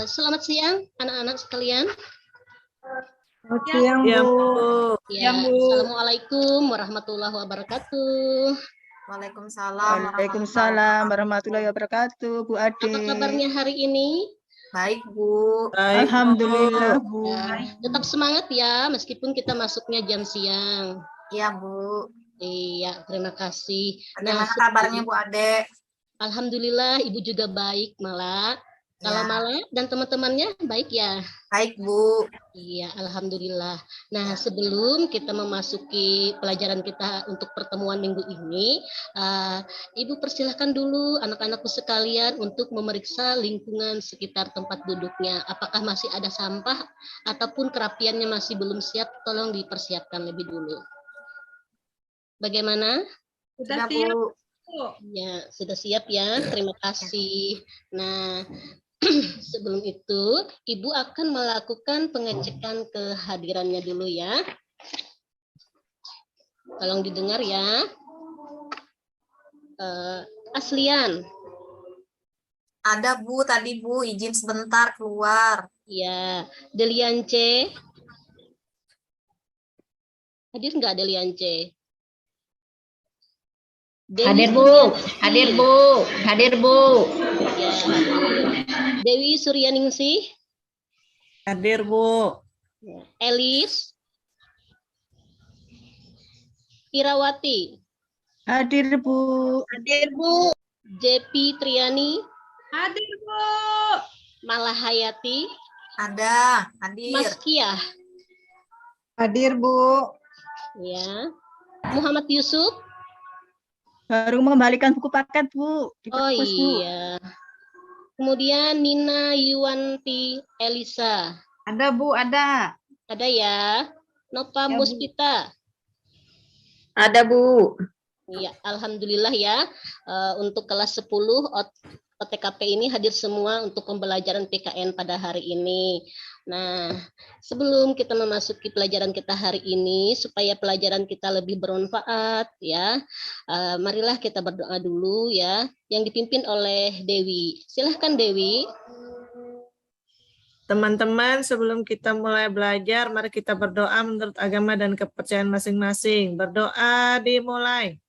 Selamat siang anak-anak sekalian. Selamat siang, Bu. Ya, Assalamualaikum warahmatullahi wabarakatuh. Waalaikumsalam warahmatullahi wabarakatuh, Bu Ade. Apa kabarnya hari ini? Baik, Bu. Baik, alhamdulillah, Bu. Tetap semangat ya, meskipun kita masuknya jam siang. Iya, Bu. Iya, terima kasih. Bagaimana kabarnya, Bu Ade? Alhamdulillah, Ibu juga baik, Mala. Kalau Mala dan teman-temannya baik ya? Baik, Bu. Iya, alhamdulillah. Nah, sebelum kita memasuki pelajaran kita untuk pertemuan minggu ini, Ibu persilahkan dulu anak-anakku sekalian untuk memeriksa lingkungan sekitar tempat duduknya. Apakah masih ada sampah ataupun kerapiannya masih belum siap, tolong dipersiapkan lebih dulu. Bagaimana? Sudah siap. Ya, sudah siap ya. Terima kasih. Nah, sebelum itu, Ibu akan melakukan pengecekan kehadirannya dulu ya. Tolong didengar ya. Aslian. Ada, Bu. Tadi, Bu. Izin sebentar keluar. Ya. Deliance. Hadir nggak Deliance? Hadir, Bu. Hadir, Bu. Hadir, Bu. Ya, Dewi Suryaningsih. Hadir, Bu. Elis. Irawati. Hadir, Bu. Hadir, Bu. JP Triani. Hadir, Bu. Malahayati. Ada. Hadir. Mas Kiah. Hadir, Bu. Ya. Muhammad Yusuf. Baru mengembalikan buku paket, Bu. Di Oh perpus, Bu. iya. Kemudian Nina Yuwanti Elisa. Ada, Bu, ada. Ada ya. Nova Ya, Bu. Muspita. Ada, Bu. Iya, alhamdulillah ya. Untuk kelas 10 OTKP ini hadir semua untuk pembelajaran PKN pada hari ini. Nah, sebelum kita memasuki pelajaran kita hari ini, supaya pelajaran kita lebih bermanfaat ya, marilah kita berdoa dulu ya, yang dipimpin oleh Dewi. Silahkan Dewi. Teman-teman, sebelum kita mulai belajar, mari kita berdoa menurut agama dan kepercayaan masing-masing. Berdoa dimulai.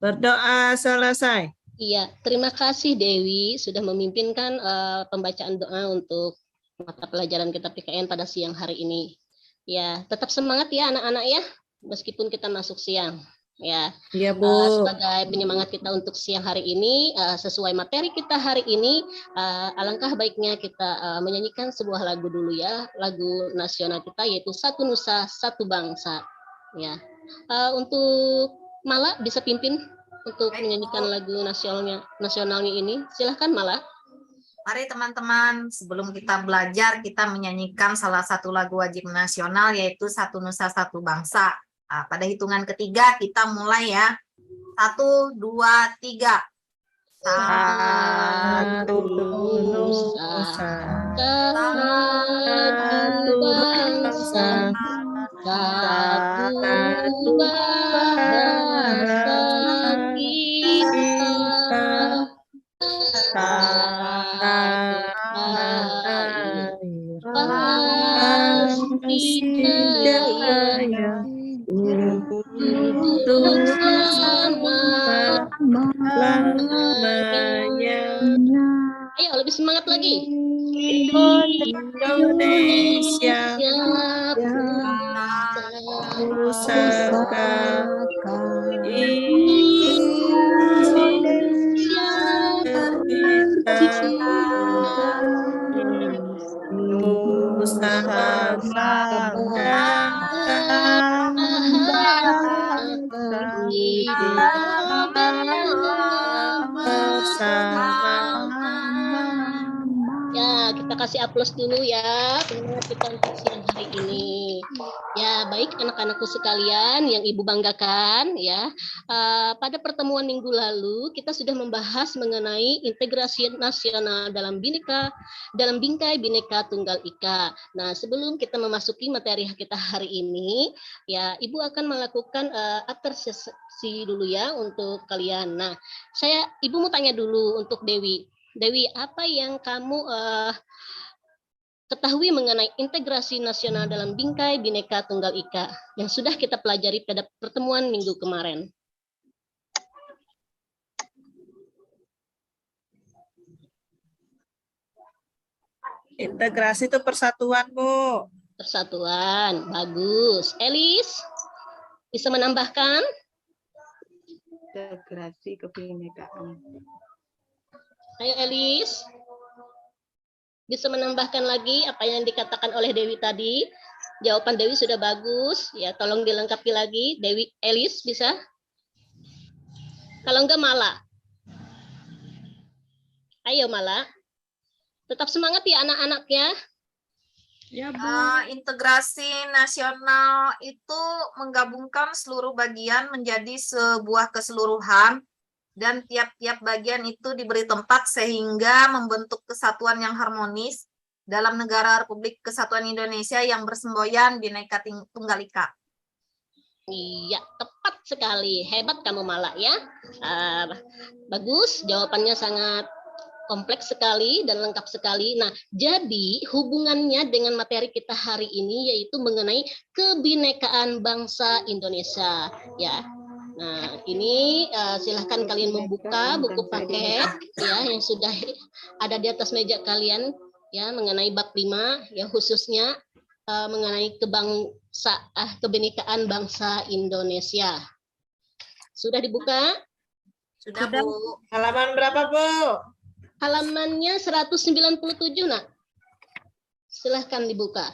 Berdoa selesai. Iya, terima kasih Dewi sudah memimpinkan pembacaan doa untuk mata pelajaran kita PKN pada siang hari ini. Ya, tetap semangat ya anak-anak ya, meskipun kita masuk siang. Ya, Iya, Bu. sebagai penyemangat kita untuk siang hari ini, sesuai materi kita hari ini, alangkah baiknya kita menyanyikan sebuah lagu dulu ya, lagu nasional kita yaitu Satu Nusa Satu Bangsa. Ya, untuk Mala bisa pimpin untuk menyanyikan lagu nasionalnya ini. Silahkan Mala. Mari teman-teman, sebelum kita belajar, kita menyanyikan salah satu lagu wajib nasional, yaitu Satu Nusa Satu Bangsa. Nah, pada hitungan ketiga, kita mulai ya. 1, 2, 3. Satu Nusa, Satu bangsa, satu bahasa kita, pasti jaya untuk selamanya. Ayo lebih semangat lagi. Indonesia, pusaka Indonesia, Nusa Bangsa Ya, kita kasih aplaus dulu ya pendengar kita untuk siang hari ini. Ya, Ya, baik anak-anakku sekalian yang Ibu banggakan ya. Pada pertemuan minggu lalu kita sudah membahas mengenai integrasi nasional dalam bingkai Bhinneka Tunggal Ika. Nah, sebelum kita memasuki materi kita hari ini, ya Ibu akan melakukan apresiasi dulu ya untuk kalian. Nah, Ibu mau tanya dulu untuk Dewi. Dewi, apa yang kamu ketahui mengenai integrasi nasional dalam bingkai Bhinneka Tunggal Ika yang sudah kita pelajari pada pertemuan minggu kemarin? Integrasi itu persatuan, Bu. Persatuan, bagus. Elis, bisa menambahkan? Integrasi kebinekaan. Ayo Elis. Bisa menambahkan lagi apa yang dikatakan oleh Dewi tadi? Jawaban Dewi sudah bagus. Ya, tolong dilengkapi lagi. Dewi, Elis bisa? Kalau enggak Mala. Ayo Mala. Tetap semangat ya anak-anak ya. Ya, Bu. Integrasi nasional itu menggabungkan seluruh bagian menjadi sebuah keseluruhan, dan tiap-tiap bagian itu diberi tempat sehingga membentuk kesatuan yang harmonis dalam negara Republik Kesatuan Indonesia yang bersemboyan Bhinneka Tunggal Ika. Iya, tepat sekali. Hebat kamu Mala ya. Bagus, jawabannya sangat kompleks sekali dan lengkap sekali. Nah, jadi hubungannya dengan materi kita hari ini yaitu mengenai kebinekaan bangsa Indonesia ya. Nah, ini silahkan kalian membuka buku paket ya yang sudah ada di atas meja kalian ya mengenai bab 5 yang khususnya mengenai kebinekaan bangsa Indonesia. Sudah dibuka? Sudah, Bu. Halaman berapa, Bu? Halamannya 197, Nak. Silahkan dibuka.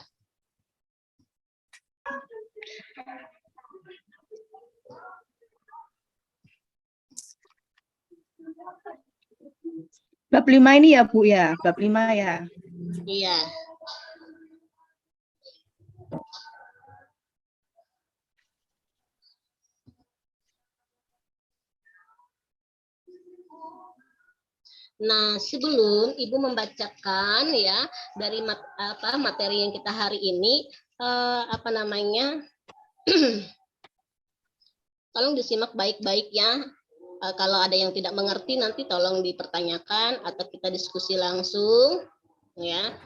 Bab 5 ini ya, Bu ya. Bab 5 ya. Iya. Nah, sebelum Ibu membacakan ya dari materi yang kita hari ini tolong disimak baik-baik ya. Kalau ada yang tidak mengerti nanti tolong dipertanyakan atau kita diskusi langsung ya.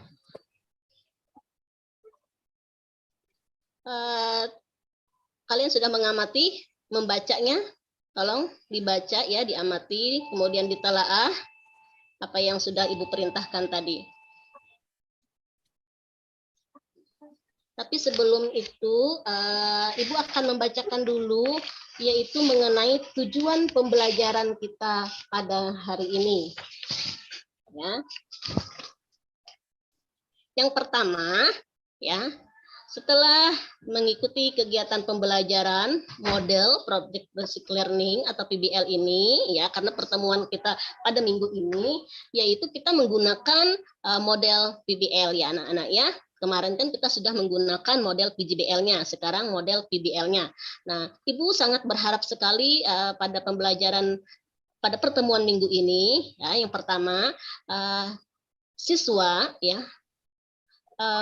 Kalian sudah mengamati membacanya? Tolong dibaca ya, diamati, kemudian ditelaah apa yang sudah Ibu perintahkan tadi. Tapi sebelum itu, Ibu akan membacakan dulu, yaitu mengenai tujuan pembelajaran kita pada hari ini. Ya. Yang pertama, ya, setelah mengikuti kegiatan pembelajaran model Project Basic Learning atau PBL ini, ya, karena pertemuan kita pada minggu ini, yaitu kita menggunakan model PBL ya anak-anak ya. Kemarin kan kita sudah menggunakan model PJBL-nya, sekarang model PBL-nya. Nah, Ibu sangat berharap sekali pada pembelajaran pada pertemuan minggu ini, ya, yang pertama siswa ya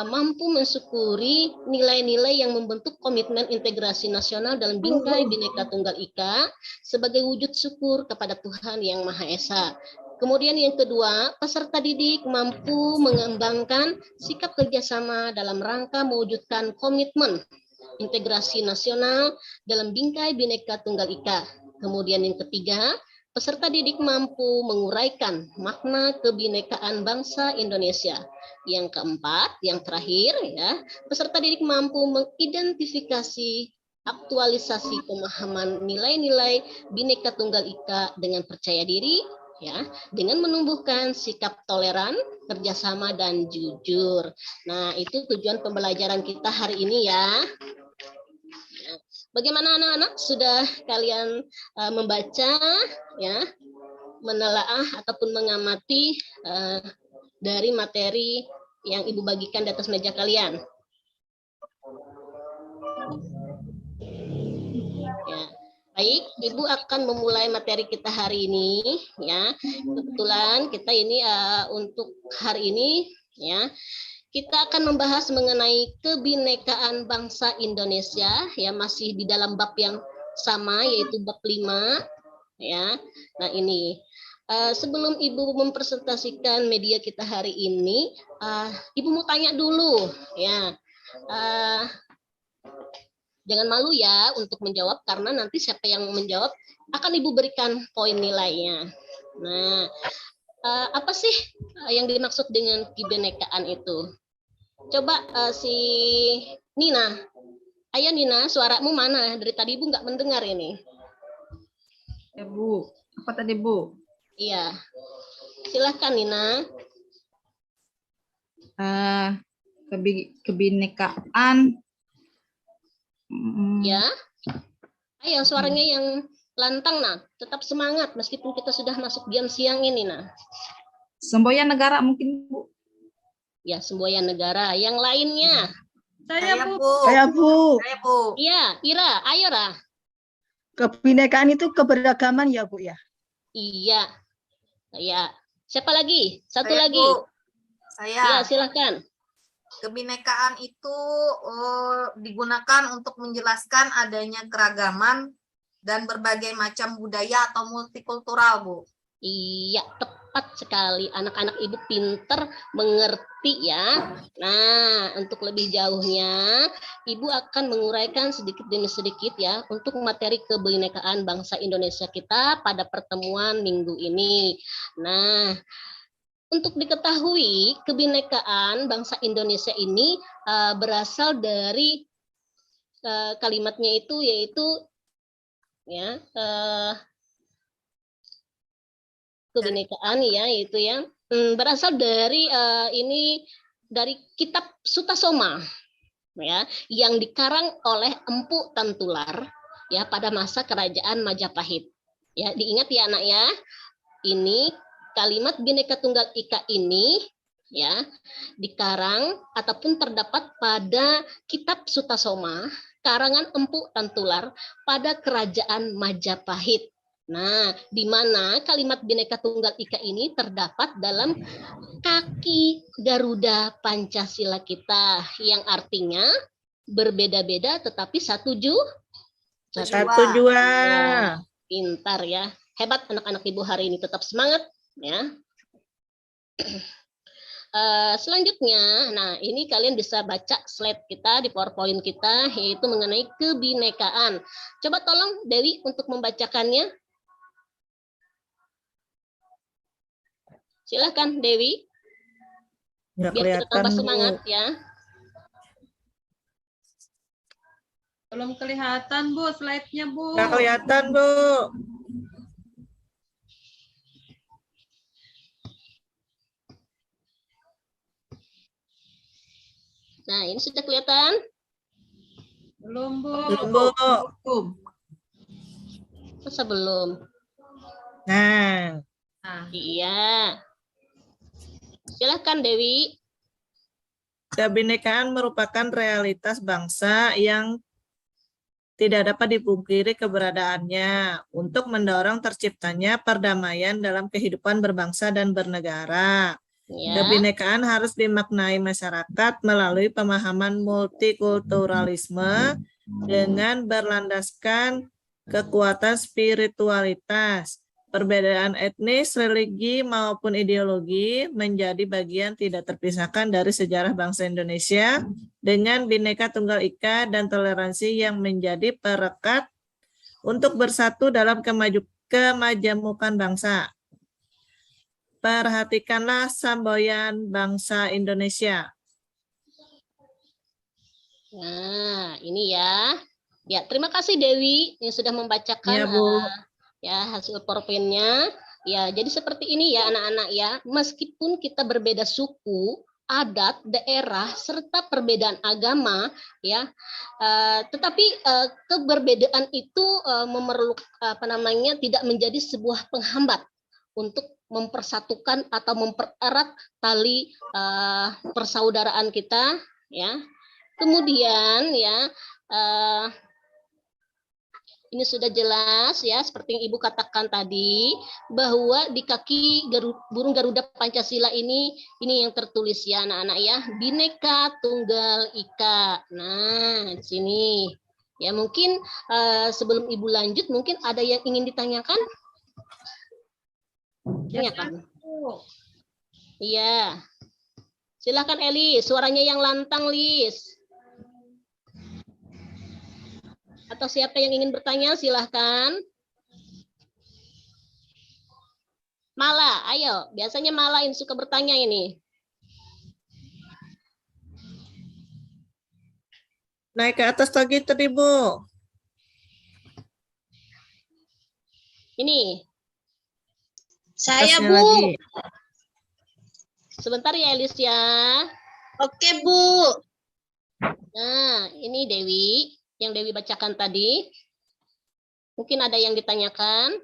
mampu mensyukuri nilai-nilai yang membentuk komitmen integrasi nasional dalam bingkai Bhinneka Tunggal Ika sebagai wujud syukur kepada Tuhan Yang Maha Esa. Kemudian yang kedua, peserta didik mampu mengembangkan sikap kerjasama dalam rangka mewujudkan komitmen integrasi nasional dalam bingkai Bhinneka Tunggal Ika. Kemudian yang ketiga, peserta didik mampu menguraikan makna kebinekaan bangsa Indonesia. Yang keempat, yang terakhir, ya, peserta didik mampu mengidentifikasi aktualisasi pemahaman nilai-nilai Bhinneka Tunggal Ika dengan percaya diri, ya, dengan menumbuhkan sikap toleran, kerjasama, dan jujur. Nah, itu tujuan pembelajaran kita hari ini ya. Bagaimana anak-anak? Sudah kalian membaca, ya, menelaah ataupun mengamati dari materi yang Ibu bagikan di atas meja kalian? Baik, Ibu akan memulai materi kita hari ini ya. Kebetulan kita ini untuk hari ini ya, kita akan membahas mengenai kebinekaan bangsa Indonesia ya, masih di dalam bab yang sama yaitu bab 5 ya. Nah, ini sebelum Ibu mempresentasikan media kita hari ini, Ibu mau tanya dulu ya. Jangan malu ya untuk menjawab, karena nanti siapa yang menjawab akan Ibu berikan poin nilainya. Nah, apa sih yang dimaksud dengan kebinekaan itu? Coba si Nina. Ayo Nina, suaramu mana? Dari tadi Ibu nggak mendengar ini. Ya Bu, apa tadi Bu? Iya. Silahkan Nina. Kebinekaan. Ya. Ayo suaranya yang lantang nah, tetap semangat meskipun kita sudah masuk jam siang ini nah. Semboyan negara mungkin Bu. Ya, semboyan negara. Yang lainnya. Saya Bu. Saya Bu. Saya Bu. Iya, Ira, ayo Ra. Kebinekaan itu keberagaman ya Bu ya. Iya. Ya. Siapa lagi? Satu Saya, lagi. Bu. Saya. Ya, silakan. Kebinekaan itu digunakan untuk menjelaskan adanya keragaman dan berbagai macam budaya atau multikultural, Bu. Iya, tepat sekali. Anak-anak Ibu pinter mengerti ya. Nah, untuk lebih jauhnya, Ibu akan menguraikan sedikit demi sedikit ya untuk materi kebinekaan bangsa Indonesia kita pada pertemuan minggu ini. Nah, untuk diketahui, kebinekaan bangsa Indonesia ini berasal dari kalimatnya itu yaitu ya kebinekaan ya yaitu ya berasal dari ini dari kitab Sutasoma ya yang dikarang oleh Empu Tantular ya pada masa kerajaan Majapahit. Ya, diingat ya anak ya. Ini kalimat Bhinneka Tunggal Ika ini ya dikarang ataupun terdapat pada kitab Sutasoma karangan Empu Tantular pada kerajaan Majapahit. Nah, di mana kalimat Bhinneka Tunggal Ika ini terdapat dalam kaki Garuda Pancasila kita yang artinya berbeda-beda tetapi satu Satu-jua. Pintar ya. Hebat anak-anak Ibu hari ini, tetap semangat ya. Selanjutnya, nah ini kalian bisa baca slide kita di PowerPoint kita yaitu mengenai kebinekaan. Coba tolong Dewi untuk membacakannya. Silakan Dewi. Nggak Biar kita kelihatan, tambah Bu. semangat ya. Belum kelihatan Bu slide-nya Bu. Nggak kelihatan, Bu. Nah, ini sudah kelihatan? Belum Bu. Belum, Bu. Belum. Masa belum? Nah, Nah, Iya. Silakan Dewi. kebinekaan merupakan realitas bangsa yang tidak dapat dipungkiri keberadaannya untuk mendorong terciptanya perdamaian dalam kehidupan berbangsa dan bernegara. Ya. Kebinekaan harus dimaknai masyarakat melalui pemahaman multikulturalisme dengan berlandaskan kekuatan spiritualitas. Perbedaan etnis, religi, maupun ideologi menjadi bagian tidak terpisahkan dari sejarah bangsa Indonesia dengan Bhinneka Tunggal Ika dan toleransi yang menjadi perekat untuk bersatu dalam kemajemukan bangsa. Perhatikanlah semboyan bangsa Indonesia. Nah, ini ya. Ya, terima kasih Dewi yang sudah membacakan Ya, Bu. ya hasil PowerPoint-nya. Ya, jadi seperti ini ya anak-anak ya. Meskipun kita berbeda suku, adat, daerah, serta perbedaan agama, ya, tetapi keberbedaan itu tidak menjadi sebuah penghambat untuk mempersatukan atau mempererat tali persaudaraan kita, ya. Kemudian ya Ini sudah jelas ya, seperti yang Ibu katakan tadi, bahwa di kaki burung Garuda Pancasila ini yang tertulis ya anak-anak ya, Bhinneka Tunggal Ika. Nah, di sini. Ya mungkin sebelum Ibu lanjut, mungkin ada yang ingin ditanyakan? Tanyakan. Iya. Silakan Eli, suaranya yang lantang, Lis. Atau siapa yang ingin bertanya, silahkan. Mala, ayo. Biasanya Mala yang suka bertanya ini. Naik ke atas lagi tadi, Bu. Ini. Saya Atasnya Bu. lagi. Sebentar ya, Elis ya. Oke Bu. Nah, ini Dewi. Yang Dewi bacakan tadi. Mungkin ada yang ditanyakan.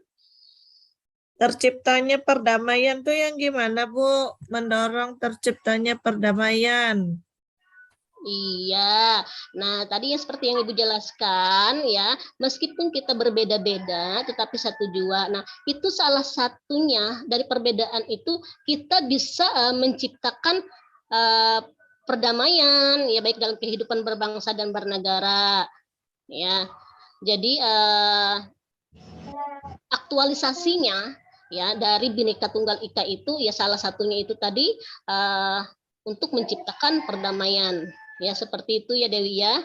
Terciptanya perdamaian tuh yang gimana, Bu? Mendorong terciptanya perdamaian. Iya. Nah, tadi yang seperti yang Ibu jelaskan ya, meskipun kita berbeda-beda tetapi satu jua. Nah, itu salah satunya dari perbedaan itu kita bisa menciptakan perdamaian ya, baik dalam kehidupan berbangsa dan bernegara. Ya. Jadi aktualisasinya ya dari Bhinneka Tunggal Ika itu ya salah satunya itu tadi untuk menciptakan perdamaian. Ya, seperti itu ya Dewi ya.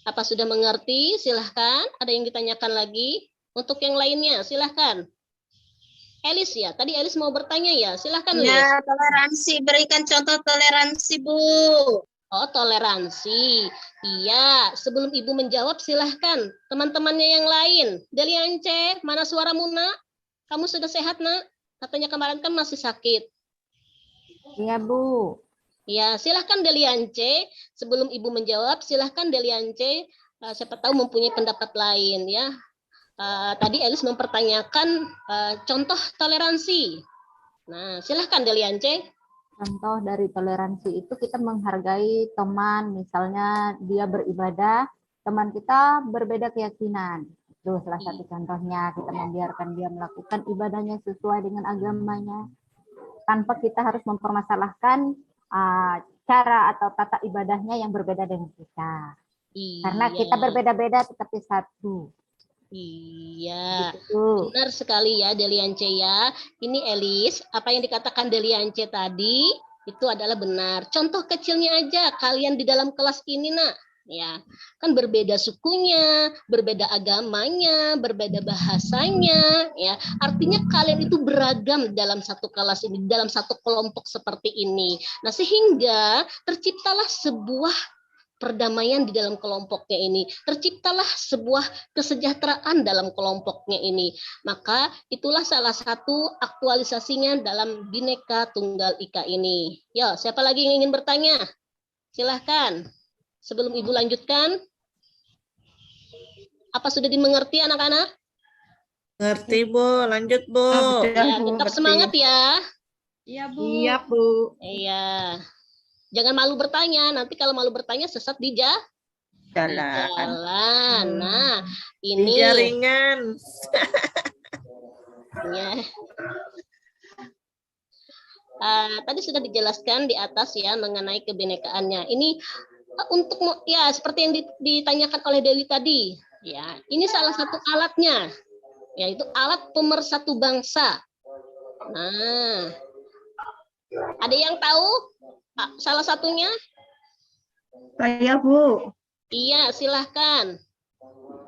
Apa sudah mengerti? Silahkan. Ada yang ditanyakan lagi? Untuk yang lainnya, silahkan. Elis ya, tadi Elis mau bertanya ya. Silahkan, Lis. Ya, toleransi. Berikan contoh toleransi, Bu. Oh, toleransi. Iya, sebelum Ibu menjawab, silahkan. Teman-temannya yang lain. Deliance, mana suara Muna? Kamu sudah sehat, Nak? Katanya kemarin kan masih sakit. Iya, Bu. Ya, silahkan Deliance. Sebelum Ibu menjawab, silahkan Deliance. Siapa tahu mempunyai pendapat lain ya. Tadi Elis mempertanyakan contoh toleransi. Nah, silahkan Deliance. Contoh dari toleransi itu kita menghargai teman, misalnya dia beribadah, teman kita berbeda keyakinan. Itu salah satu contohnya, kita membiarkan dia melakukan ibadahnya sesuai dengan agamanya, tanpa kita harus mempermasalahkan cara atau tata ibadahnya yang berbeda dengan kita. Iya. Karena kita berbeda-beda tetapi satu. Iya, Gitu. benar sekali ya Deliance ya. Ini Elis, apa yang dikatakan Deliance tadi itu adalah benar. Contoh kecilnya aja, kalian di dalam kelas ini nak, ya kan berbeda sukunya, berbeda agamanya, berbeda bahasanya, ya. Artinya kalian itu beragam dalam satu kelas ini, dalam satu kelompok seperti ini. Nah sehingga terciptalah sebuah perdamaian di dalam kelompoknya ini, terciptalah sebuah kesejahteraan dalam kelompoknya ini. Maka itulah salah satu aktualisasinya dalam Bhinneka Tunggal Ika ini. Ya, siapa lagi yang ingin bertanya? Silahkan. Sebelum Ibu lanjutkan, apa sudah dimengerti anak-anak? Ngerti, Bu. Lanjut, Bu. Ya, tetap semangat ya. Iya, Bu. Iya, Bu. Iya. Jangan malu bertanya. Nanti kalau malu bertanya sesat di Jalan. jalan. Nah, Di ini jaringan. ya. Tadi sudah dijelaskan di atas ya mengenai kebinekaannya. Ini untuk ya seperti yang ditanyakan oleh Dewi tadi. Ya, ini salah satu alatnya, yaitu alat pemersatu bangsa. Nah, ada yang tahu salah satunya? Saya, Bu. Iya, silahkan.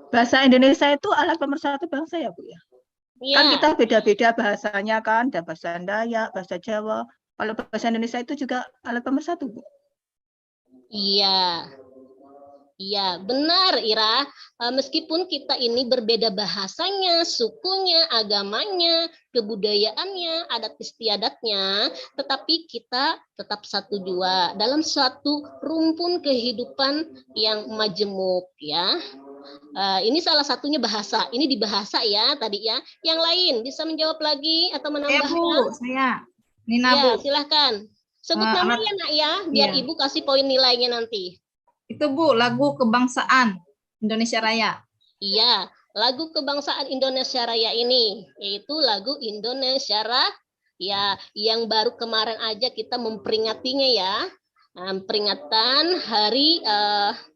Bahasa Indonesia itu alat pemersatu bangsa ya, Bu ya? Iya. Kan kita beda-beda bahasanya kan, ada bahasa Dayak, bahasa Jawa. Kalau bahasa Indonesia itu juga alat pemersatu, Bu. Iya. Iya, benar Ira. Meskipun kita ini berbeda bahasanya, sukunya, agamanya, kebudayaannya, adat istiadatnya, tetapi kita tetap satu jua dalam suatu rumpun kehidupan yang majemuk ya. Ini salah satunya bahasa. Ini di bahasa ya tadi ya. Yang lain bisa menjawab lagi atau menambahkan? Bu, saya. Nina, Ya, Bu. silahkan. Sebut nama alat- ya nak ya, biar Iya. Ibu kasih poin nilainya nanti. Itu, Bu, lagu kebangsaan Indonesia Raya. Iya, lagu kebangsaan Indonesia Raya ini, yaitu lagu Indonesia Raya yang baru kemarin aja kita memperingatinya ya. Peringatan hari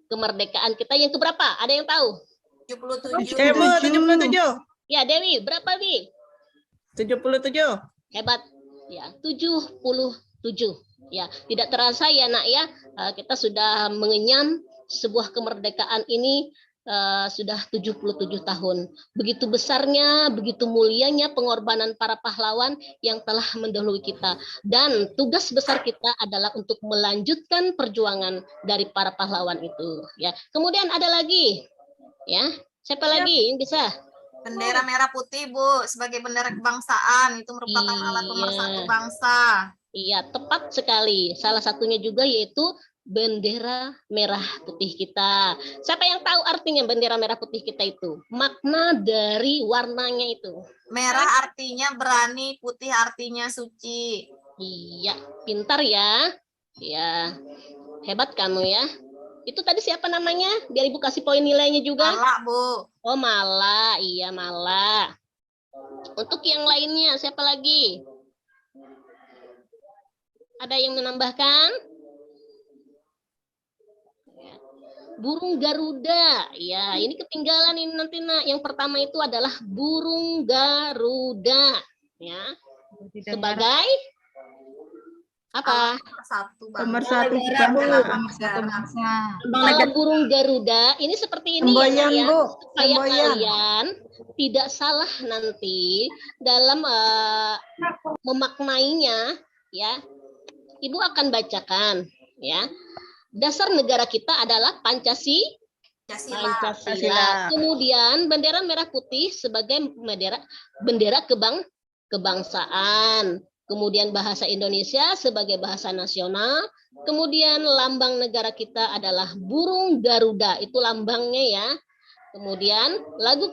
kemerdekaan kita yang keberapa? Ada yang tahu? 77. Bu, 77. Ya, Dewi, berapa, Wi? 77. Hebat. Ya, 77. Ya, tidak terasa ya, Nak ya. Kita sudah mengenyam sebuah kemerdekaan ini sudah 77 tahun. Begitu besarnya, begitu mulianya pengorbanan para pahlawan yang telah mendahului kita. Dan tugas besar kita adalah untuk melanjutkan perjuangan dari para pahlawan itu. Ya. Kemudian ada lagi, ya. Siapa lagi yang bisa? Bendera merah putih, Bu, sebagai bendera kebangsaan. Itu merupakan alat pemersatu Iya. bangsa. Iya, tepat sekali. Salah satunya juga yaitu bendera merah putih kita. Siapa yang tahu artinya bendera merah putih kita itu? Makna dari warnanya itu. Merah artinya berani, putih artinya suci. Iya, pintar ya. Ya, hebat kamu ya. Itu tadi siapa namanya? Biar Ibu kasih poin nilainya juga. Mala, Bu. Oh, Mala. Iya, Mala. Untuk yang lainnya, siapa lagi? Ada yang menambahkan? Burung Garuda. Ya, ini ketinggalan ini nanti, Nak. Yang pertama itu adalah burung Garuda. Ya. Sebagai apa? Pemersatu bangsa. Kalau burung Garuda ini seperti ini ya, Nak, ya. Supaya kalian tidak salah nanti dalam memaknainya, ya. Ibu akan bacakan, ya. Dasar negara kita adalah Pancasila. Kemudian bendera merah putih sebagai bendera kebangsaan. Kemudian bahasa Indonesia sebagai bahasa nasional. Kemudian lambang negara kita adalah burung Garuda. Itu lambangnya ya. Kemudian lagu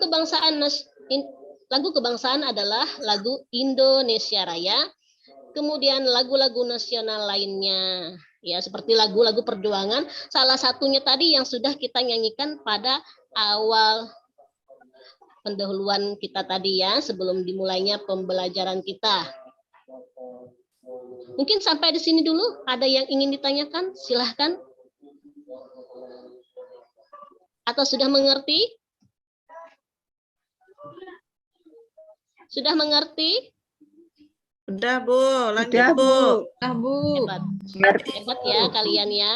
kebangsaan adalah lagu Indonesia Raya. Kemudian lagu-lagu nasional lainnya, ya seperti lagu-lagu perjuangan. Salah satunya tadi yang sudah kita nyanyikan pada awal pendahuluan kita tadi ya, sebelum dimulainya pembelajaran kita. Mungkin sampai di sini dulu. Ada yang ingin ditanyakan? Silahkan. Atau sudah mengerti? Sudah mengerti? Udah, Bu. Lanjut, Bu. Hebat. Hebat ya kalian ya.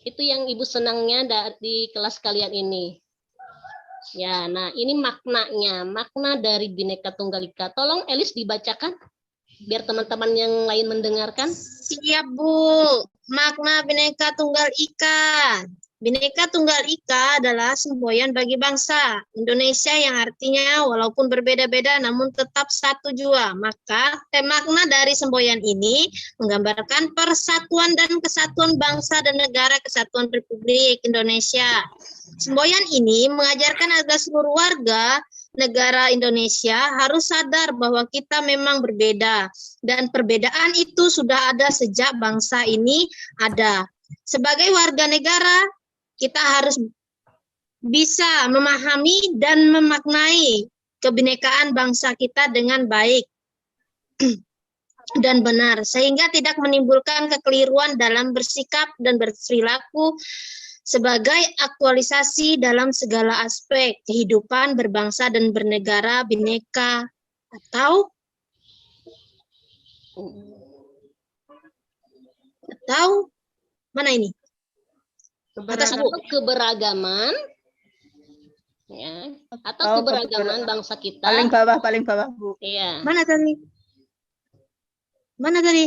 Itu yang Ibu senangnya di kelas kalian ini. Ya, nah ini maknanya. Makna dari Bhinneka Tunggal Ika. Tolong Elis dibacakan biar teman-teman yang lain mendengarkan. Siap, Bu. Makna Bhinneka Tunggal Ika. Bhinneka Tunggal Ika adalah semboyan bagi bangsa Indonesia yang artinya walaupun berbeda-beda namun tetap satu jua. Maka makna dari semboyan ini menggambarkan persatuan dan kesatuan bangsa dan negara kesatuan Republik Indonesia. Semboyan ini mengajarkan agar seluruh warga negara Indonesia harus sadar bahwa kita memang berbeda dan perbedaan itu sudah ada sejak bangsa ini ada. Sebagai warga negara, kita harus bisa memahami dan memaknai kebinekaan bangsa kita dengan baik dan benar, sehingga tidak menimbulkan kekeliruan dalam bersikap dan berperilaku sebagai aktualisasi dalam segala aspek kehidupan berbangsa dan bernegara bineka atau mana ini? Keberagaman ya, atau keberagaman bangsa kita. Paling bawah, Bu. Iya. Mana tadi?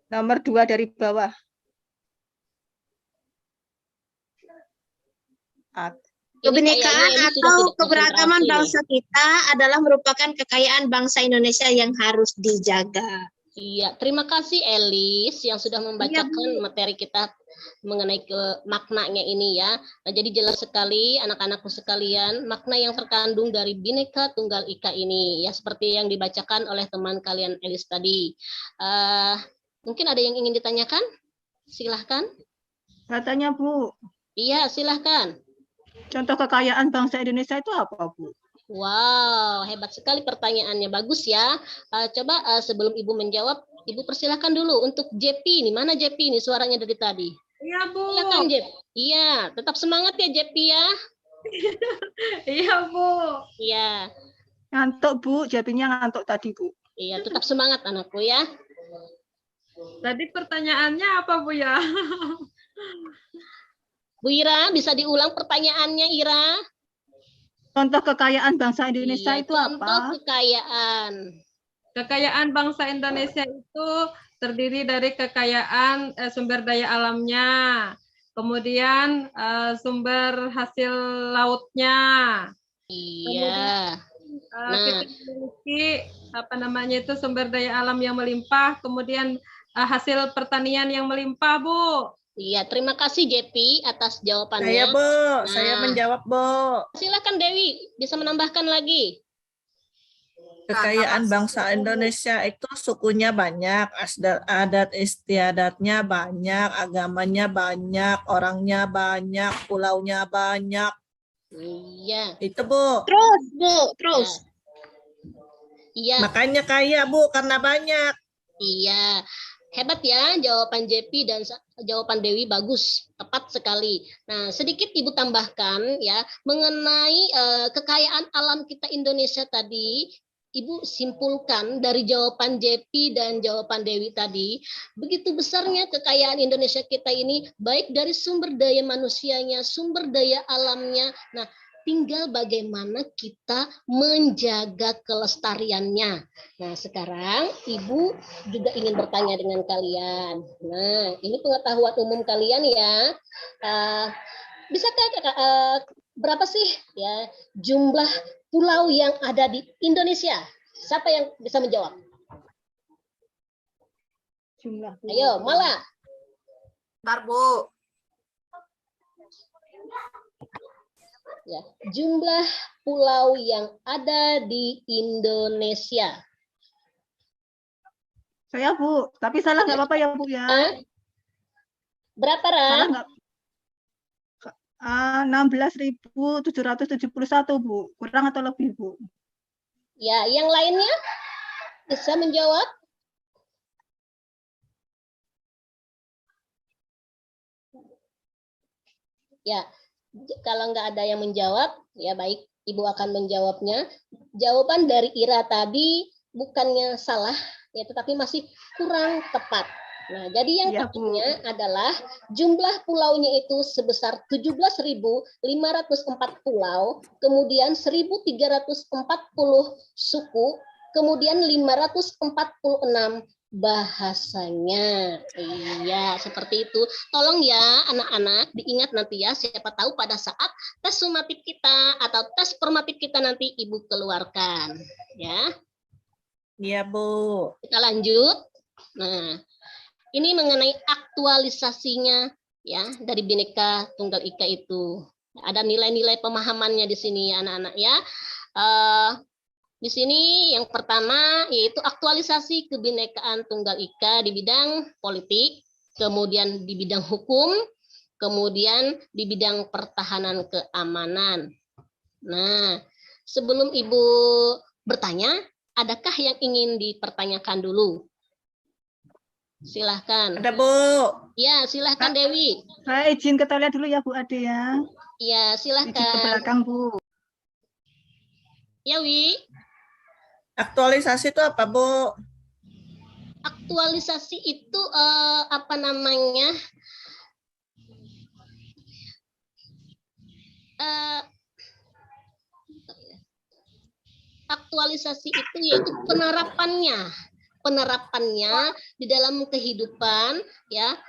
Nomor 2 dari bawah. Kebinekaan atau keberagaman bangsa kita adalah merupakan kekayaan bangsa Indonesia yang harus dijaga. Iya, terima kasih Elis yang sudah membacakan materi kita mengenai maknanya ini ya. Nah, jadi jelas sekali anak-anakku sekalian makna yang terkandung dari Bhinneka Tunggal Ika ini ya seperti yang dibacakan oleh teman kalian Elis tadi. Mungkin ada yang ingin ditanyakan? Silahkan. Katanya Bu. Iya, silahkan. Contoh kekayaan bangsa Indonesia itu apa, Bu? Wow, hebat sekali pertanyaannya. Bagus ya. Coba sebelum Ibu menjawab, Ibu persilahkan dulu untuk JP ini. Mana JP ini suaranya dari tadi? Iya, Bu. Silakan JP. Iya, tetap semangat ya JP ya. Iya, Bu. Iya, Ngantuk, Bu. Jawabnya ngantuk tadi, Bu. iya, tetap semangat anakku ya. Tadi pertanyaannya apa, Bu ya? Bu Ira, bisa diulang pertanyaannya Ira? Contoh kekayaan bangsa Indonesia Iya, itu contoh apa? kekayaan. Kekayaan bangsa Indonesia itu terdiri dari kekayaan sumber daya alamnya, kemudian sumber hasil lautnya. Iya. Kita memiliki apa namanya itu sumber daya alam yang melimpah, kemudian hasil pertanian yang melimpah, Bu. Iya, terima kasih JP atas jawabannya. Saya, Bu. Saya Nah. menjawab, Bu. Silakan Dewi, bisa menambahkan lagi. Kekayaan bangsa Indonesia itu sukunya banyak, adat istiadatnya banyak, agamanya banyak, orangnya banyak, pulaunya banyak. Iya. Itu, Bu. Terus, Bu, terus. Iya, Makanya kaya, Bu, karena banyak. iya. Hebat ya jawaban JP dan jawaban Dewi, bagus, tepat sekali. Nah, sedikit Ibu tambahkan ya mengenai kekayaan alam kita Indonesia tadi. Ibu simpulkan dari jawaban JP dan jawaban Dewi tadi, begitu besarnya kekayaan Indonesia kita ini, baik dari sumber daya manusianya, sumber daya alamnya. Nah, tinggal bagaimana kita menjaga kelestariannya. Nah, sekarang Ibu juga ingin bertanya dengan kalian. Nah, ini pengetahuan umum kalian ya. Bisakah berapa sih ya jumlah pulau yang ada di Indonesia? Siapa yang bisa menjawab? Jumlah. Ayo, Mala. Bentar, Bu. Ya, jumlah pulau yang ada di Indonesia. Saya, Bu. Tapi salah nggak apa-apa ya, Bu ya. Berapa, Salah Ra? nggak? 16.771, Bu. Kurang atau lebih, Bu? Ya, yang lainnya bisa menjawab? Ya, kalau nggak ada yang menjawab, ya baik, Ibu akan menjawabnya. Jawaban dari Ira tadi bukannya salah, ya tetapi masih kurang tepat. Nah, jadi yang Iya, Bu. tepatnya adalah jumlah pulaunya itu sebesar 17.504 pulau, kemudian 1.340 suku, kemudian 546 bahasanya. Iya, seperti itu. Tolong ya anak-anak diingat nanti ya, siapa tahu pada saat tes sumatif kita atau tes formatif kita nanti Ibu keluarkan. Ya, Iya, Bu. kita lanjut. Nah, ini mengenai aktualisasinya ya dari Bhinneka Tunggal Ika itu. Ada nilai-nilai pemahamannya di sini anak-anak ya. Di sini yang pertama yaitu aktualisasi kebinekaan Tunggal Ika di bidang politik, kemudian di bidang hukum, kemudian di bidang pertahanan keamanan. Nah, sebelum Ibu bertanya, adakah yang ingin dipertanyakan dulu? Silahkan. Ada, Bu. Ya, silahkan Dewi. Saya izin ke toilet dulu ya, Bu Ade ya. Ya, Izin ke silahkan. belakang, Bu. Ya, Wi. Aktualisasi itu apa, Bu? Aktualisasi itu apa namanya? Aktualisasi itu yaitu penerapannya di dalam kehidupan ya.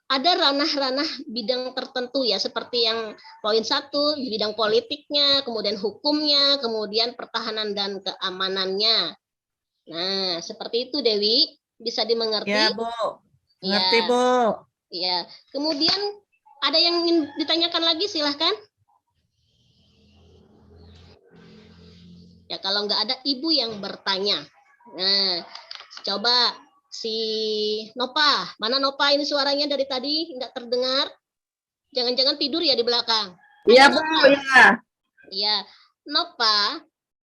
Ada ranah-ranah bidang tertentu ya, seperti yang poin 1 di bidang politiknya, kemudian hukumnya, kemudian pertahanan dan keamanannya. Nah, seperti itu Dewi, bisa dimengerti? Ya, Bu. Ya. Ngerti, Bu. Ya. Kemudian ada yang ingin ditanyakan lagi, silahkan. Ya, kalau nggak ada Ibu yang bertanya. Nah, coba si Nopa, mana Nopa ini suaranya dari tadi nggak terdengar? Jangan-jangan tidur ya di belakang. Iya, Bu. Ya. Ya, Nova,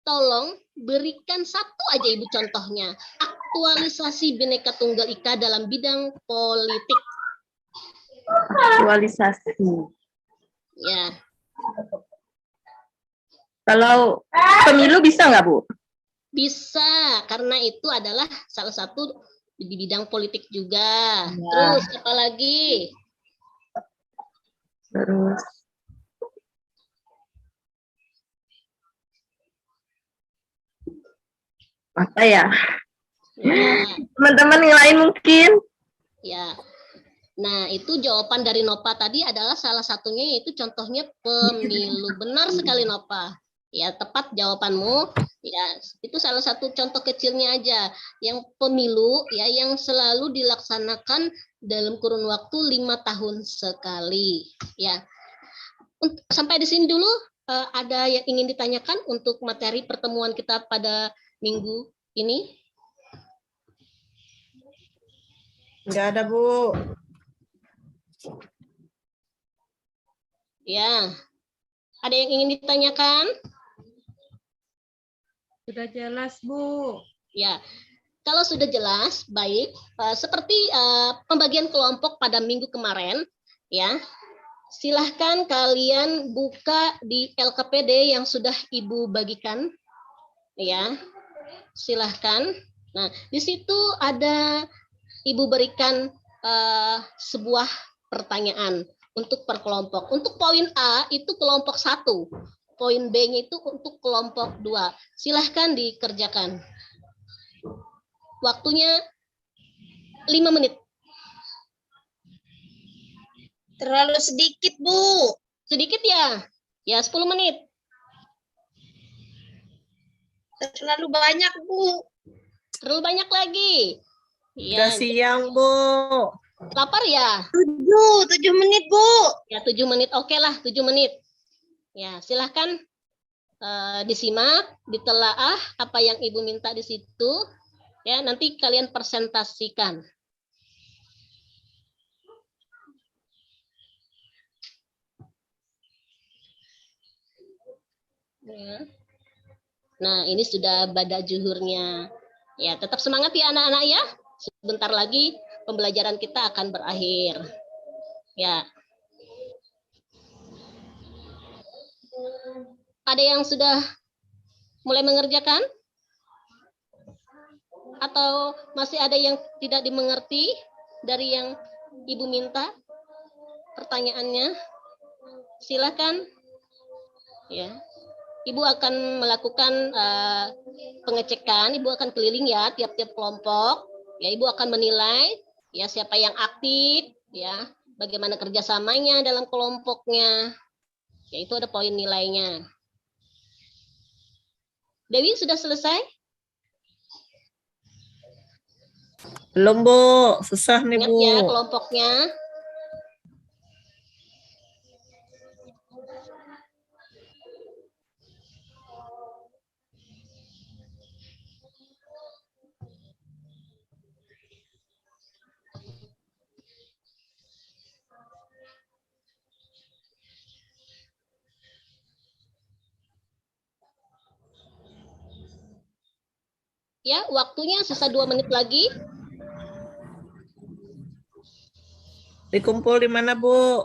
tolong berikan satu aja Ibu contohnya. Aktualisasi Bhinneka Tunggal Ika dalam bidang politik. Aktualisasi. Ya, Kalau pemilu bisa nggak, Bu? bisa, karena itu adalah salah satu di bidang politik juga. Ya. Terus apa lagi? Terus apa ya? Ya, Teman-teman yang lain mungkin? ya. Nah, itu jawaban dari Nova tadi adalah salah satunya yaitu contohnya pemilu. Benar sekali Nova. Ya, tepat jawabanmu. Ya, itu salah satu contoh kecilnya aja. Yang pemilu ya yang selalu dilaksanakan dalam kurun waktu 5 tahun sekali. Ya. Sampai di sini dulu ada yang ingin ditanyakan untuk materi pertemuan kita pada minggu ini? Nggak ada, Bu. Ya. Ada yang ingin ditanyakan? Sudah jelas, Bu. Ya. Kalau sudah jelas, baik. Seperti pembagian kelompok pada minggu kemarin, ya. Silahkan kalian buka di LKPD yang sudah Ibu bagikan, ya. Silahkan. Nah, di situ ada Ibu berikan sebuah pertanyaan untuk per kelompok. Untuk poin A itu kelompok 1, poin B-nya itu untuk kelompok 2. Silahkan dikerjakan. Waktunya 5 menit. Terlalu sedikit, Bu. Sedikit ya? Ya, 10 menit. Terlalu banyak, Bu. Terlalu banyak lagi. Udah Ya, siang, Bu. lapar ya? 7 menit, Bu. Ya, 7 menit. Oke lah, 7 menit. Ya, silahkan disimak, ditelaah apa yang Ibu minta di situ. Ya, nanti kalian presentasikan. Ya. Nah, ini sudah bada juhurnya. Ya, tetap semangat ya anak-anak ya. Sebentar lagi pembelajaran kita akan berakhir. Ya. Ada yang sudah mulai mengerjakan? Atau masih ada yang tidak dimengerti dari yang Ibu minta pertanyaannya? Silakan. Ya. Ibu akan melakukan pengecekan, Ibu akan keliling ya tiap-tiap kelompok. Ya, Ibu akan menilai ya siapa yang aktif, ya, bagaimana kerjasamanya dalam kelompoknya. Ya, itu ada poin nilainya. Dewi sudah selesai? Belum, Bu. Susah nih, Ingat Bu. ya kelompoknya. Ya, waktunya sisa 2 menit lagi. Dikumpul di mana, Bu?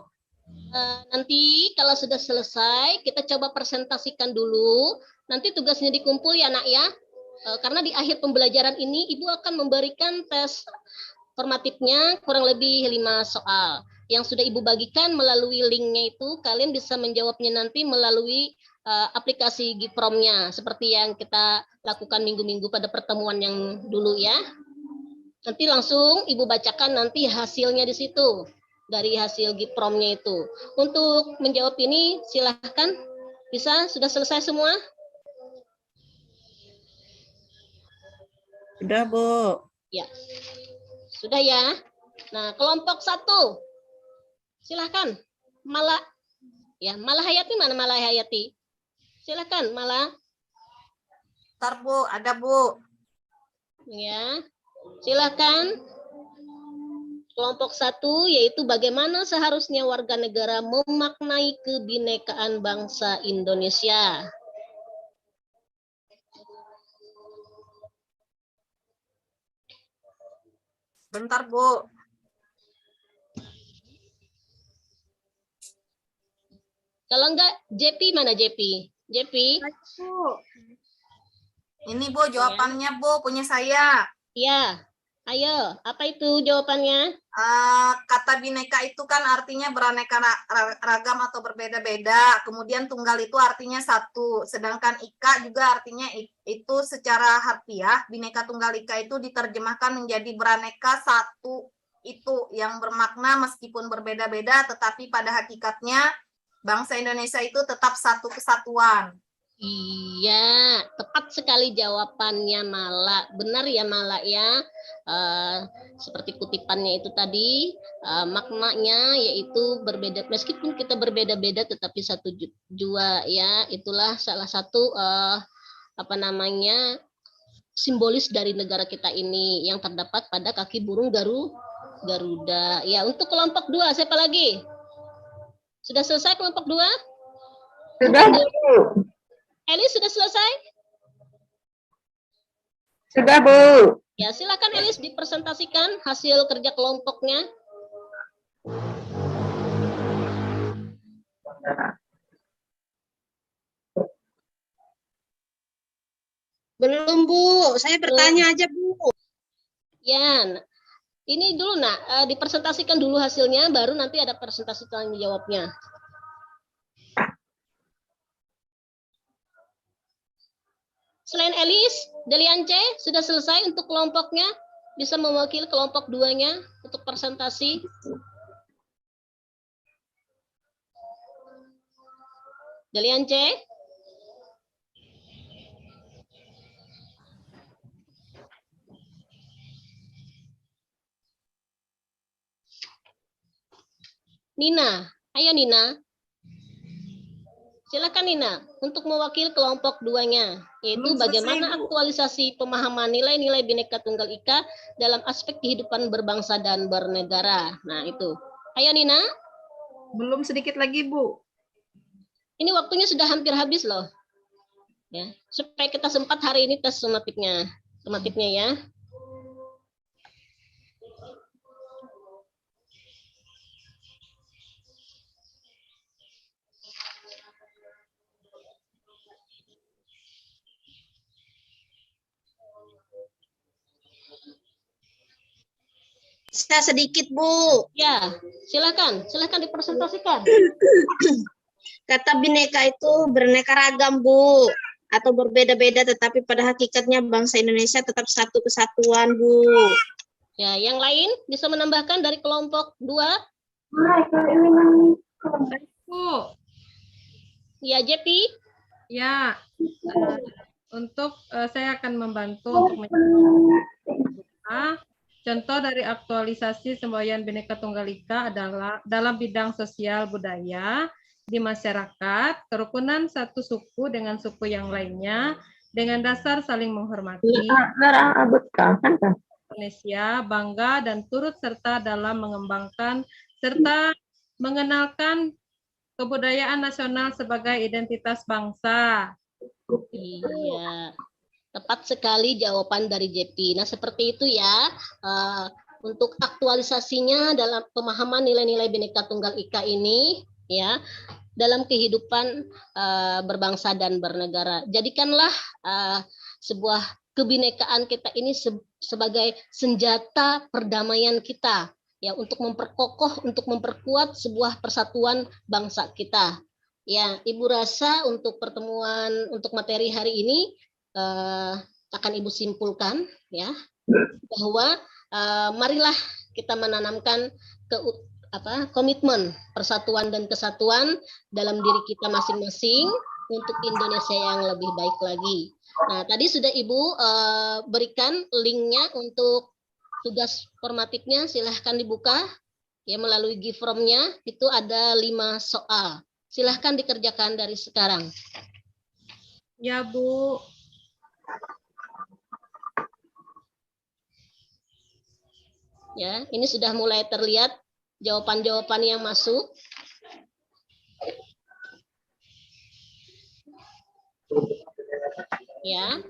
Nanti kalau sudah selesai, kita coba presentasikan dulu. Nanti tugasnya dikumpul ya, Nak ya. Karena di akhir pembelajaran ini, Ibu akan memberikan tes formatifnya kurang lebih 5 soal. Yang sudah Ibu bagikan melalui linknya itu, kalian bisa menjawabnya nanti melalui aplikasi Giprom-nya. Seperti yang kita lakukan minggu-minggu pada pertemuan yang dulu ya. Nanti langsung Ibu bacakan nanti hasilnya di situ. Dari hasil Giprom-nya itu. Untuk menjawab ini silahkan. Bisa? Sudah selesai semua? Sudah, Bu. Ya. Sudah ya. Nah, kelompok 1. Silahkan. Malahayati mana Malahayati? Silahkan, Malah. Ntar, Bu, ada, Bu. Ya. Silahkan. Kelompok 1 yaitu bagaimana seharusnya warga negara memaknai kebinekaan bangsa Indonesia. Bentar, Bu. Kalau enggak, JP mana JP? JP? Ini Bu jawabannya Bu, punya saya. Ya, ayo, apa itu jawabannya? Kata bineka itu kan artinya beraneka ragam atau berbeda-beda. Kemudian tunggal itu artinya satu. Sedangkan ika juga artinya itu secara harfiah. Bineka tunggal ika itu diterjemahkan menjadi beraneka satu. Itu yang bermakna meskipun berbeda-beda, tetapi pada hakikatnya bangsa Indonesia itu tetap satu kesatuan. Iya, tepat sekali jawabannya Mala. Benar ya Mala ya. Seperti kutipannya itu tadi, maknanya yaitu berbeda. Meskipun kita berbeda-beda, tetapi satu jua ya. Itulah salah satu simbolis dari negara kita ini yang terdapat pada kaki burung Garuda. Ya, untuk kelompok 2 siapa lagi? Sudah selesai kelompok 2? Sudah, Bu. Elis sudah selesai? Sudah, Bu. Ya, silakan Elis dipresentasikan hasil kerja kelompoknya. Belum, Bu. Saya bertanya aja, Bu. Ya, ini dulu nak, dipresentasikan dulu hasilnya, baru nanti ada presentasi tanya jawabnya. Selain Elis, Deliance sudah selesai untuk kelompoknya, bisa mewakili kelompok 2-nya untuk presentasi. Deliance? Nina, ayo Nina. Silakan Nina, untuk mewakili kelompok 2-nya, yaitu bagaimana aktualisasi pemahaman nilai-nilai Bhinneka Tunggal Ika dalam aspek kehidupan berbangsa dan bernegara. Nah, itu. Ayo Nina. Belum sedikit lagi, Bu. Ini waktunya sudah hampir habis loh. Ya, supaya kita sempat hari ini tes sumatifnya ya. Saya sedikit, Bu. Ya, silakan dipresentasikan. Kata bineka itu beraneka ragam, Bu. Atau berbeda-beda, tetapi pada hakikatnya bangsa Indonesia tetap satu kesatuan, Bu. Ya, yang lain bisa menambahkan dari kelompok 2? Bu. Ya, JP. Ya, untuk saya akan membantu untuk menjelaskan. Contoh dari aktualisasi semboyan Bhinneka Tunggal Ika adalah dalam bidang sosial budaya di masyarakat, kerukunan satu suku dengan suku yang lainnya dengan dasar saling menghormati. Indonesia bangga dan turut serta dalam mengembangkan serta mengenalkan kebudayaan nasional sebagai identitas bangsa. Iya. Tepat sekali jawaban dari JP. Nah, seperti itu ya. Untuk aktualisasinya dalam pemahaman nilai-nilai Bhinneka Tunggal Ika ini, ya, dalam kehidupan berbangsa dan bernegara. Jadikanlah sebuah kebinekaan kita ini sebagai senjata perdamaian kita, ya, untuk memperkokoh, untuk memperkuat sebuah persatuan bangsa kita. Ya, Ibu rasa untuk pertemuan untuk materi hari ini akan Ibu simpulkan ya bahwa marilah kita menanamkan komitmen persatuan dan kesatuan dalam diri kita masing-masing untuk Indonesia yang lebih baik lagi. Nah, tadi sudah Ibu berikan linknya untuk tugas formatifnya, silahkan dibuka ya melalui Gform-nya, itu ada 5 soal. Silahkan dikerjakan dari sekarang. Ya, Bu. Ya, ini sudah mulai terlihat jawaban-jawaban yang masuk. Ya.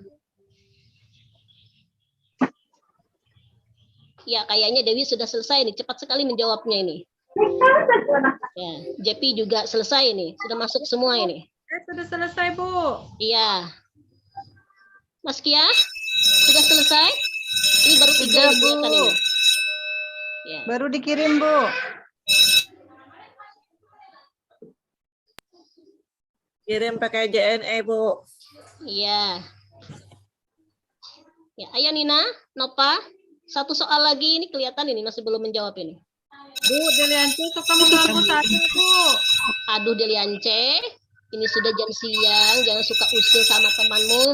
Ya, kayaknya Dewi sudah selesai nih, cepat sekali menjawabnya ini. Ya, JP juga selesai nih, sudah masuk semua ini. Sudah selesai, Bu. Iya. Mas Kia, sudah selesai? Ini baru 3 Sudah, yang Bu. kelihatan ini. Ya. Baru dikirim, Bu. Kirim pakai JNE, Bu. Iya. Ya, ayo Nina, Nova, satu soal lagi ini kelihatan ini masih belum menjawab ini. Bu, Delianti suka mengganggu saya, Bu. Aduh Deliance, ini sudah jam siang, jangan suka usil sama temanmu.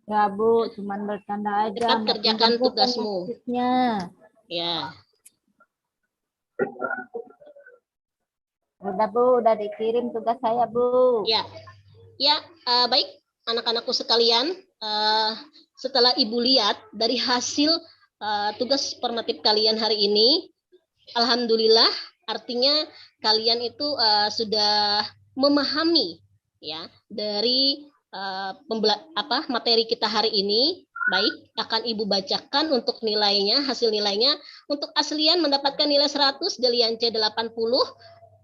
Ya Bu, cuman bercanda aja. Cepat nggak kerjakan mengganggu tugasmu. penyakitnya. Ya, Udah Bu, udah dikirim tugas saya Bu. ya, ya. Baik, anak-anakku sekalian. Setelah Ibu lihat dari hasil tugas formatif kalian hari ini, alhamdulillah, artinya kalian itu sudah memahami ya dari materi kita hari ini. Baik, akan Ibu bacakan untuk nilainya, hasil nilainya. Untuk aslian mendapatkan nilai 100, Deliance 80,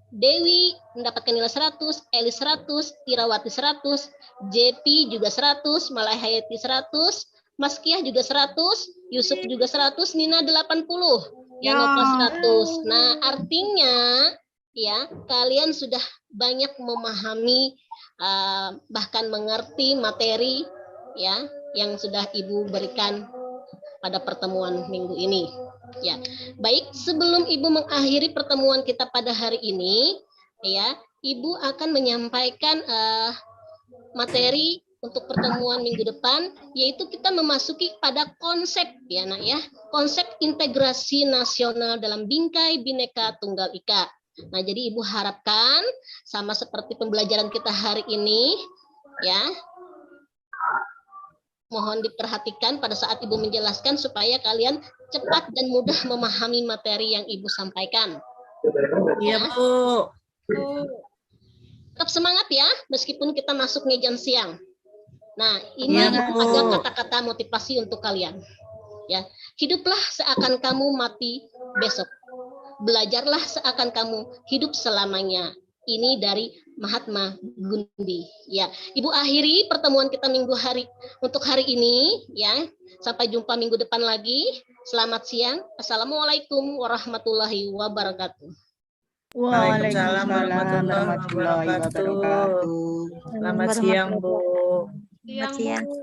Dewi mendapatkan nilai 100, Eli 100, Irawati 100, JP juga 100, Malahayati 100, Mas Kiah juga 100, Yusuf juga 100, Nina 80, ya Nova 100. Nah, artinya ya kalian sudah banyak memahami bahkan mengerti materi ya yang sudah Ibu berikan pada pertemuan minggu ini. Ya, baik, sebelum Ibu mengakhiri pertemuan kita pada hari ini, ya, Ibu akan menyampaikan materi untuk pertemuan minggu depan, yaitu kita memasuki pada konsep, ya, Nak, ya, konsep integrasi nasional dalam bingkai Bhinneka Tunggal Ika. Nah, jadi Ibu harapkan sama seperti pembelajaran kita hari ini, ya, mohon diperhatikan pada saat Ibu menjelaskan supaya kalian cepat dan mudah memahami materi yang Ibu sampaikan. Iya, Bu. Tetap semangat ya, meskipun kita masuknya jam siang. Nah, ini Iya, Ibu Bu. ada kata-kata motivasi untuk kalian. Ya, hiduplah seakan kamu mati besok. Belajarlah seakan kamu hidup selamanya. Ini dari Mahatma Gandhi. Ya, Ibu akhiri pertemuan kita untuk hari ini. Ya, sampai jumpa minggu depan lagi. Selamat siang. Assalamualaikum warahmatullahi wabarakatuh. Waalaikumsalam warahmatullahi warahmatullahi wabarakatuh. wabarakatuh. Selamat siang, Bu. Siang, Bu.